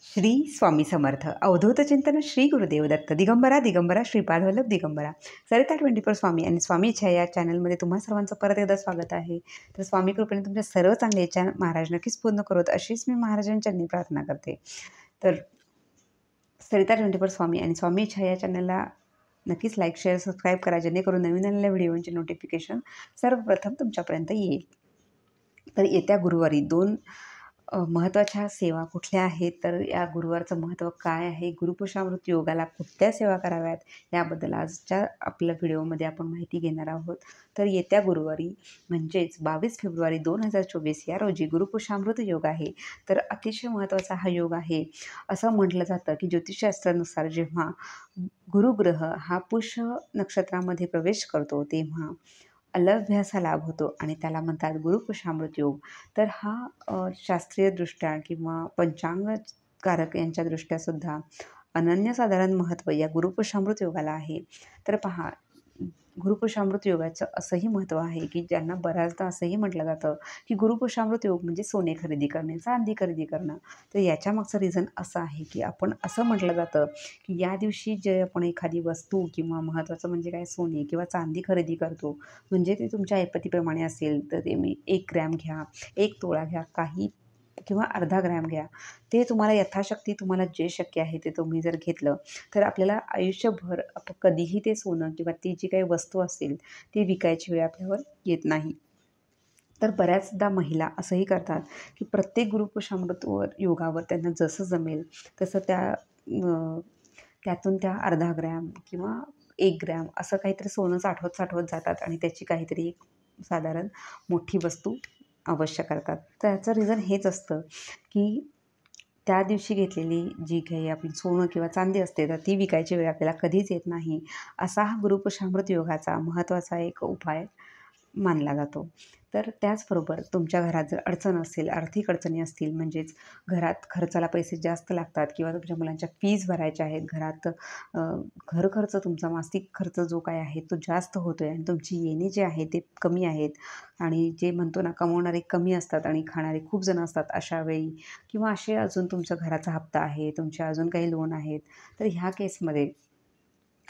श्री स्वामी समर्थ अवधूत चिंतन श्री गुरुदेव दत्त दिगंबरा दिगंबरा श्रीपाद वल्लभ दिगंबरा सरिता 24 स्वामी आणि स्वामी इच्छा या चॅनलमध्ये तुम्हा सर्वांचं परत एकदा स्वागत आहे. तर स्वामी कृपेने तुमच्या सर्व चांगले इच्छा महाराज नक्कीच पूर्ण करोत अशीच मी महाराजांच्या चरणी प्रार्थना करते. तर सरिता 24 स्वामी आणि स्वामी इच्छा या चॅनलला नक्कीच लाईक शेअर सबस्क्राईब करा, जेणेकरून नवीन आलेल्या व्हिडिओंचे नोटिफिकेशन सर्वप्रथम तुमच्यापर्यंत येईल. तर येत्या गुरुवारी दोन महत्त्वाच्या सेवा कुठल्या आहेत, तर या गुरुवारचं महत्त्व काय आहे, गुरुपुरुषामृत योगाला कुठल्या सेवा कराव्यात याबद्दल आजच्या आपल्या व्हिडिओमध्ये आपण माहिती घेणार आहोत. तर येत्या गुरुवारी म्हणजेच 22 फेब्रुवारी 2024 या रोजी गुरुपुरुषामृत योग आहे. तर अतिशय महत्त्वाचा हा योग आहे. असं म्हटलं जातं की ज्योतिषशास्त्रानुसार जेव्हा गुरुग्रह हा पुष्य नक्षत्रामध्ये प्रवेश करतो तेव्हा अलभ्यासा लाभ होतो आणि त्याला म्हणतात गुरुपुरुषामृत योग. तर हा शास्त्रीयदृष्ट्या किंवा पंचांगकारक यांच्या दृष्ट्यासुद्धा अनन्यसाधारण महत्त्व या गुरुपुरुषामृत योगाला आहे. तर पहा, गुरुपुरुषामृत योगाचं असंही महत्त्व आहे की ज्यांना बऱ्याचदा असंही म्हटलं जातं की गुरुपुरुषामृत योग म्हणजे सोने खरेदी करणे, चांदी खरेदी करणं. तर याच्यामागचं रिझन असं आहे की आपण असं म्हटलं जातं की या दिवशी जे आपण एखादी वस्तू किंवा महत्त्वाचं म्हणजे काय सोने किंवा चांदी खरेदी करतो, म्हणजे ते तुमच्या ऐपतीप्रमाणे असेल तर ते मी 1 ग्रॅम घ्या, 1 तोळा घ्या, काही किंवा अर्धा ग्रॅम घ्या. ते तुम्हाला यथाशक्ती तुम्हाला जे शक्य आहे ते तुम्ही जर घेतलं तर आपल्याला आयुष्यभर कधीही ते सोनं किंवा ती जी काही वस्तू असेल ती विकायची वेळ आपल्यावर येत नाही. तर बऱ्याचदा महिला असंही करतात की प्रत्येक गुरुपुरुषामृतवर योगावर त्यांना जसं जमेल तसं त्यातून त्या अर्धा ग्रॅम किंवा 1 ग्रॅम असं काहीतरी सोनं साठवत जातात आणि त्याची काहीतरी एक साधारण मोठी वस्तू अवश्य करतात. त्याचं रिझन हेच असतं की त्या दिवशी घेतलेली जी काही आपण सोनं किंवा चांदी असते तर ती विकायची वेळ आपल्याला कधीच येत नाही. असा हा गुरुपुरुषामृत योगाचा महत्त्वाचा एक उपाय मानला जातो. तर त्याचबरोबर तुमच्या घरात जर अडचण असेल, आर्थिक अडचणी असतील, म्हणजेच घरात खर्चाला पैसे जास्त लागतात किंवा तुमच्या मुलांच्या फीज भरायच्या आहेत, घरात घर खर्च तुमचा मासिक खर्च जो काय आहे तो जास्त होतो आहे आणि तुमची येणे जे आहे ते कमी आहेत आणि जे म्हणतो ना कमवणारे कमी असतात आणि खाणारे खूप जण असतात अशा वेळी, किंवा असे अजून तुमचा घराचा हप्ता आहे, तुमचे अजून काही लोन आहेत, तर ह्या केसमध्ये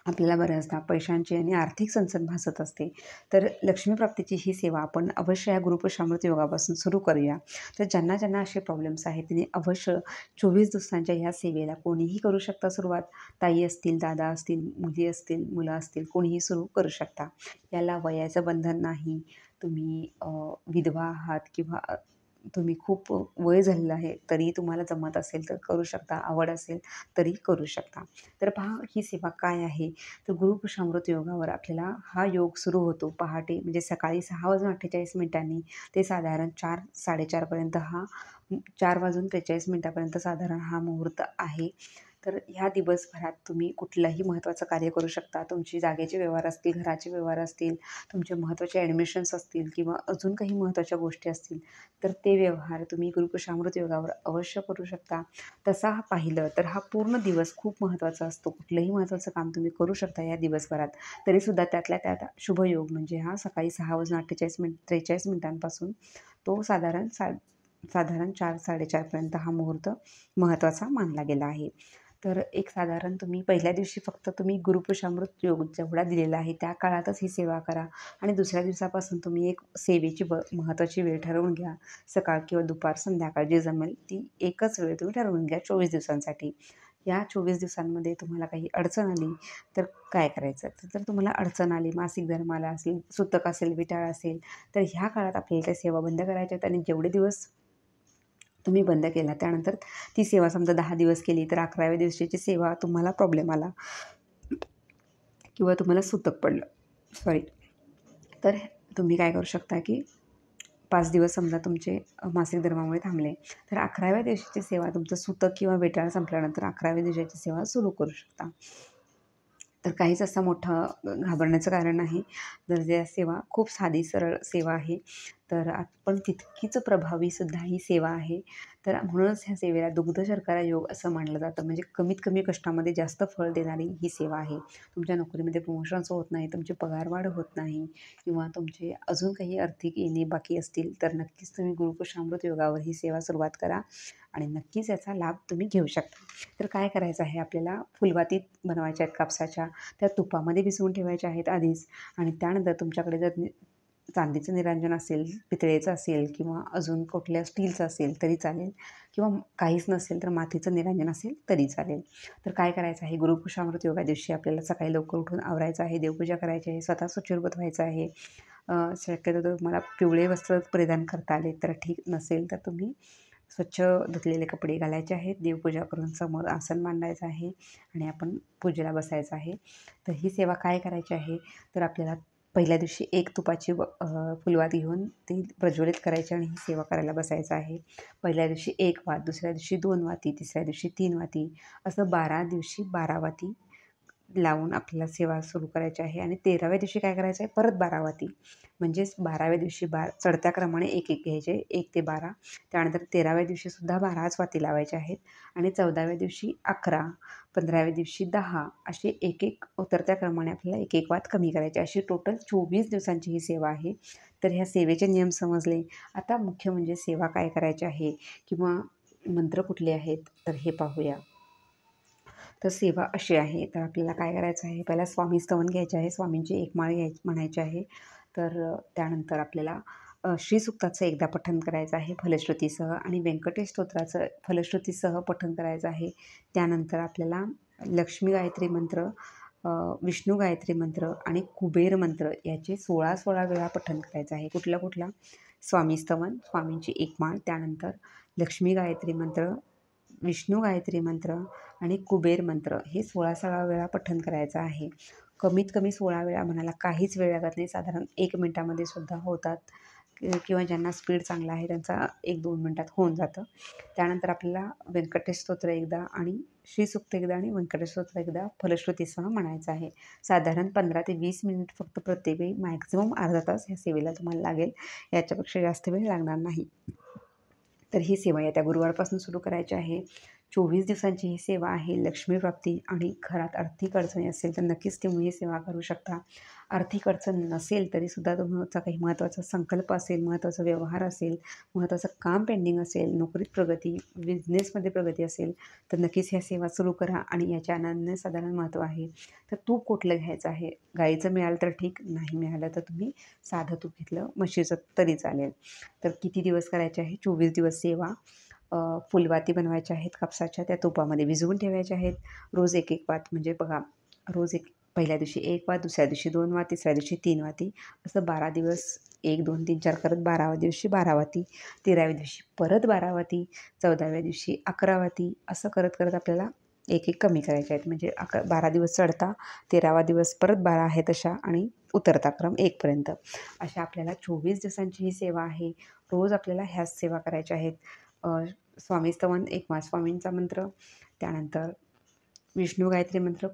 आपल्याला बऱ्याचदा पैशांची आणि आर्थिक चणचण भासत असते. तर लक्ष्मीप्राप्तीची ही सेवा आपण अवश्य या गुरुपुरुषामृत योगापासून सुरू करूया. तर ज्यांना ज्यांना असे प्रॉब्लेम्स आहेत त्यांनी अवश्य 24 दिवसांच्या ह्या सेवेला कोणीही करू शकता सुरुवात. ताई असतील, दादा असतील, मुली असतील, मुलं असतील, कोणीही सुरू करू शकता. याला वयाचं बंधन नाही. तुम्ही विधवा आहात किंवा तुम्ही खूप वय झालेलं आहे तरी तुम्हाला जमत असेल तर करू शकता, आवड असेल तरी करू शकता. तर पहा ही सेवा काय आहे. तर गुरुपुरुषामृत योगावर आपल्याला हा योग सुरू होतो पहाटे, म्हणजे सकाळी 6:48 ते साधारण 4-4:30पर्यंत हा 4:43 साधारण हा मुहूर्त आहे. तर ह्या दिवसभरात तुम्ही कुठलंही महत्त्वाचं कार्य करू शकता. तुमची जागेचे व्यवहार असतील, घराचे व्यवहार असतील, तुमचे महत्त्वाचे ॲडमिशन्स असतील किंवा अजून काही महत्त्वाच्या गोष्टी असतील तर ते व्यवहार तुम्ही गुरुपुरुषामृत योगावर अवश्य करू शकता. तसा पाहिलं तर हा पूर्ण दिवस खूप महत्त्वाचा असतो. कुठलंही महत्त्वाचं काम तुम्ही करू शकता या दिवसभरात. तरीसुद्धा त्यातल्या त्यात शुभयोग म्हणजे हा सकाळी 6:43 तो साधारण 4-4:30 हा मुहूर्त महत्त्वाचा मानला गेला आहे. तर एक साधारण तुम्ही पहिल्या दिवशी फक्त तुम्ही गुरुपुरुषामृत योग जेवढा दिलेला आहे त्या काळातच ही सेवा करा आणि दुसऱ्या दिवसापासून तुम्ही एक सेवेची महत्त्वाची वेळ ठरवून घ्या. सकाळ किंवा दुपार, संध्याकाळ जे जमेल ती एकच वेळ तुम्ही ठरवून घ्या 24 दिवसांसाठी. या 24 दिवसांमध्ये तुम्हाला काही अडचण आली तर काय करायचं? तर तुम्हाला अडचण आली, मासिक धर्माला असेल, सुतक असेल, विटाळ असेल, तर ह्या काळात आपल्याला त्या सेवा बंद करायच्या आहेत आणि जेवढे दिवस तुम्ही बंद केला त्यानंतर ती सेवा समजा 10 दिवस केली तर 11व्या दिवशीची सेवा तुम्हाला प्रॉब्लेम आला किंवा तुम्हाला सुतक पडलं, सॉरी, तर तुम्ही काय करू शकता की 5 दिवस समजा तुमचे मासिक धर्मामुळे थांबले तर 11व्या दिवशीची सेवा तुमचं सुतक किंवा वेटाळ संपल्यानंतर 11व्या दिवसाची सेवा सुरू करू शकता. तर काहीच असं मोठं घाबरण्याचं कारण नाही. जर या सेवा खूप साधी सरळ सेवा आहे. तर आपण तितकीच प्रभावीसुद्धा ही सेवा आहे. तर म्हणूनच ह्या सेवेला दुग्ध शर्करा योग असं मानलं जातं. म्हणजे कमीत कमी कष्टामध्ये जास्त फळ देणारी ही सेवा आहे. तुमच्या नोकरीमध्ये प्रमोशन्स होत नाही, तुमची पगारवाढ होत नाही किंवा तुमचे अजून काही आर्थिक येणे बाकी असतील, तर नक्कीच तुम्ही गुरुपुष्पामृत योगावर ही सेवा सुरुवात करा आणि नक्कीच याचा लाभ तुम्ही घेऊ शकता. तर काय करायचं आहे, आपल्याला फुलवाती बनवायच्या आहेत कापसाच्या, त्या तुपामध्ये भिजवून ठेवायच्या आहेत आधीच. आणि त्यानंतर तुमच्याकडे जर चांदीचं निरांजन असेल, पितळेचं असेल किंवा अजून कुठल्या स्टीलचं असेल तरी चालेल किंवा काहीच नसेल तर मातीचं निरांजन असेल तरी चालेल. तर काय करायचं आहे, गुरुपुष्पामृत योगा दिवशी आपल्याला सकाळी लवकर उठून आवरायचं आहे, देवपूजा करायची आहे, स्वतः शुचिर्भूत व्हायचं आहे. शक्यतो जर तुम्हाला पिवळे वस्त्र परिधान करता आले तर ठीक, नसेल तर तुम्ही स्वच्छ धुतलेले कपडे घालायचे आहेत, देवपूजा करून समोर आसन मांडायचं आहे आणि आपण पूजेला बसायचं आहे. तर ही सेवा काय करायची आहे, तर आपल्याला पहिल्या दिवशी एक तुपाची फुलवात घेऊन ती प्रज्वलित करायची आणि ही सेवा करायला बसायचं आहे. पहिल्या दिवशी 1 वात, दुसऱ्या दिवशी 2 वाती, तिसऱ्या दिवशी 3 वाती, असं 12 दिवशी 12 वाती लावून आपल्याला सेवा सुरू करायची आहे. आणि 13व्या दिवशी काय करायचं आहे, परत 12 वाती. म्हणजेच 12व्या दिवशी चढत्या क्रमाने 1-1 घ्यायचे, 1 ते 12. त्यानंतर 13व्या दिवशीसुद्धा 12च वाती लावायच्या आहेत आणि 14व्या दिवशी 11, 15व्या दिवशी 10, असे 1-1 उतरत्या क्रमाने आपल्याला 1-1 वात कमी करायची. अशी टोटल 24 दिवसांची ही सेवा आहे. तर ह्या सेवेचे नियम समजले. आता मुख्य म्हणजे सेवा काय करायची आहे किंवा मंत्र कुठले आहेत, तर हे पाहूया. तर सेवा अशी आहे, तर आपल्याला काय करायचं आहे, पहिला स्वामी स्तवन घ्यायचे आहे, स्वामींची एक माळ म्हणायची आहे. तर त्यानंतर आपल्याला श्रीसूक्ताचं एकदा पठण करायचं आहे फलश्रुतीसह आणि व्यंकटेश स्तोत्राचं फलश्रुतीसह पठण करायचं आहे. त्यानंतर आपल्याला लक्ष्मी गायत्री मंत्र, विष्णू गायत्री मंत्र आणि कुबेर मंत्र याचे 16-16 वेळा पठण करायचं आहे. कुठला स्वामी स्तवन, स्वामींची एक माळ, त्यानंतर लक्ष्मी गायत्री मंत्र, विष्णू गायत्री मंत्र आणि कुबेर मंत्र हे 16-16 वेळा पठण करायचं आहे. कमीत कमी 16 वेळा म्हणायला काहीच वेळ लागत नाही, साधारण 1 मिनिटामध्ये सुद्धा होतात किंवा ज्यांना स्पीड चांगला आहे त्यांचा 1-2 मिनिटात होऊन जातं. त्यानंतर आपल्याला व्यंकटेश स्तोत्र एकदा आणि श्रीसूक्त एकदा आणि व्यंकटेश स्तोत्र एकदा फलश्रुतीसह म्हणायचं आहे. साधारण 15 ते 20 मिनिट फक्त प्रत्येक वेळी, मॅक्झिमम अर्धा तास ह्या सेवेला तुम्हाला लागेल. याच्यापेक्षा जास्त वेळ लागणार नाही. तर ही सेवा येत्या गुरुवारपासून सुरू करायची आहे. 24 दिवसांची ही सेवा आहे. लक्ष्मीप्राप्ती आणि घरात आर्थिक अडचणी असेल तर नक्कीच तुम्ही ही सेवा करू शकता. आर्थिक अडचण नसेल तरीसुद्धा तुमचा काही महत्त्वाचा संकल्प असेल, महत्त्वाचा व्यवहार असेल, महत्त्वाचं काम पेंडिंग असेल, नोकरीत प्रगती, बिझनेसमध्ये प्रगती असेल तर नक्कीच ह्या सेवा सुरू करा. आणि याच्या अनन्यसाधारण महत्त्व आहे. तर तूप कुठलं घ्यायचं आहे, गाईचं मिळालं तर ठीक, नाही मिळालं तर तुम्ही साधं तूप घेतलं, म्हशीचं तरी चालेल. तर किती दिवस करायचे आहे, 24 दिवस सेवा. फुलवाती बनवायच्या आहेत कापसाच्या, त्या तुपामध्ये भिजवून ठेवायच्या आहेत. रोज 1-1 वात, म्हणजे बघा, रोज पहिल्या दिवशी 1 वात, दुसऱ्या दिवशी 2 वाती, तिसऱ्या दिवशी 3 वाती, असं 12 दिवस 1, 2, 3, 4 करत 12व्या दिवशी 12 वाती, 13व्या दिवशी परत 12 वाती, 14व्या दिवशी 11 वाती, असं करत करत आपल्याला 1-1 कमी करायचे आहेत. म्हणजे 12 दिवस चढता, 13वा दिवस परत 12 आहे तशा आणि उतरता क्रम 1 पर्यंत. अशा आपल्याला 24 दिवसांची ही सेवा आहे. रोज आपल्याला ह्याच सेवा करायच्या आहेत. स्वामी स्तवन, एकनाथ स्वामींचा मंत्र, त्यानंतर विष्णू गायत्री मंत्र,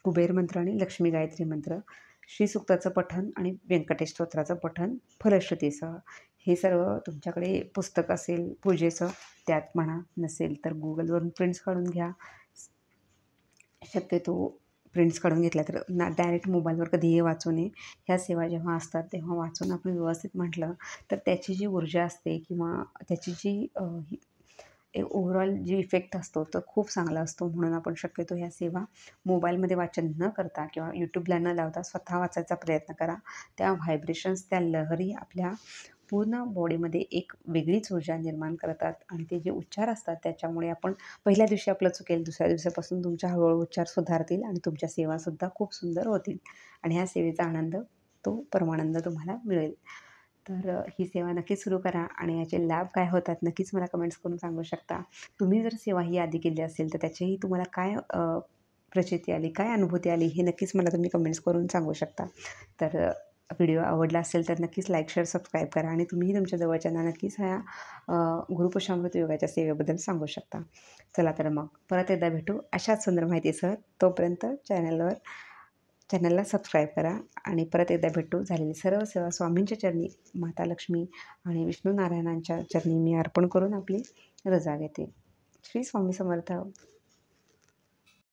कुबेर मंत्र आणि लक्ष्मी गायत्री मंत्र, श्रीसूक्ताचं पठण आणि व्यंकटेश स्तोत्राचं पठण फलश्रुतीसह. हे सर्व तुमच्याकडे पुस्तक असेल पूजेचं त्यात म्हणा, नसेल तर गुगलवरून प्रिंट्स काढून घ्या. शक्यतो प्रिंट्स काढून घेतल्या तर डायरेक्ट मोबाईलवर कधीही वाचू नये. ह्या सेवा जेव्हा असतात तेव्हा वाचून आपण व्यवस्थित म्हटलं तर त्याची जी ऊर्जा असते किंवा त्याची जी ओव्हरऑल जी इफेक्ट असतो तो खूप चांगला असतो. म्हणून आपण शक्यतो ह्या सेवा मोबाईलमध्ये वाचन न करता किंवा यूट्यूबला न लावता स्वतः वाचायचा प्रयत्न करा. त्या व्हायब्रेशन्स, त्या लहरी आपल्या पूर्ण बॉडीमध्ये एक वेगळीच ऊर्जा निर्माण करतात आणि ते जे उच्चार असतात त्याच्यामुळे आपण पहिल्या दिवशी आपलं चुकेल, दुसऱ्या दिवसापासून तुमच्या हळूहळू उच्चार सुधारतील आणि तुमच्या सेवासुद्धा खूप सुंदर होतील आणि ह्या सेवेचा आनंद, तो परमानंद तुम्हाला मिळेल. तर ही सेवा नक्कीच सुरू करा आणि याचे लाभ काय होतात नक्कीच मला कमेंट्स करून सांगू शकता. तुम्ही जर सेवा ही आधी केली असेल तर त्याचीही तुम्हाला काय प्रचिती आली, काय अनुभूती आली, हे नक्कीच मला तुम्ही कमेंट्स करून सांगू शकता. तर व्हिडिओ आवडला असेल तर नक्कीच लाईक, शेअर, सबस्क्राईब करा आणि तुम्हीही तुमच्या जवळच्यांना नक्कीच ह्या गुरुपुष्पामृत योगाच्या सेवेबद्दल सांगू शकता. चला तर मग परत एकदा भेटू अशाच सुंदर माहितीसह. तोपर्यंत चॅनलला सबस्क्राईब करा आणि परत एकदा भेटू. झालेली सर्व सेवा स्वामींच्या चरणी, माता लक्ष्मी आणि विष्णू नारायणांच्या चरणी मी अर्पण करून आपली रजा घेते. श्री स्वामी समर्थ.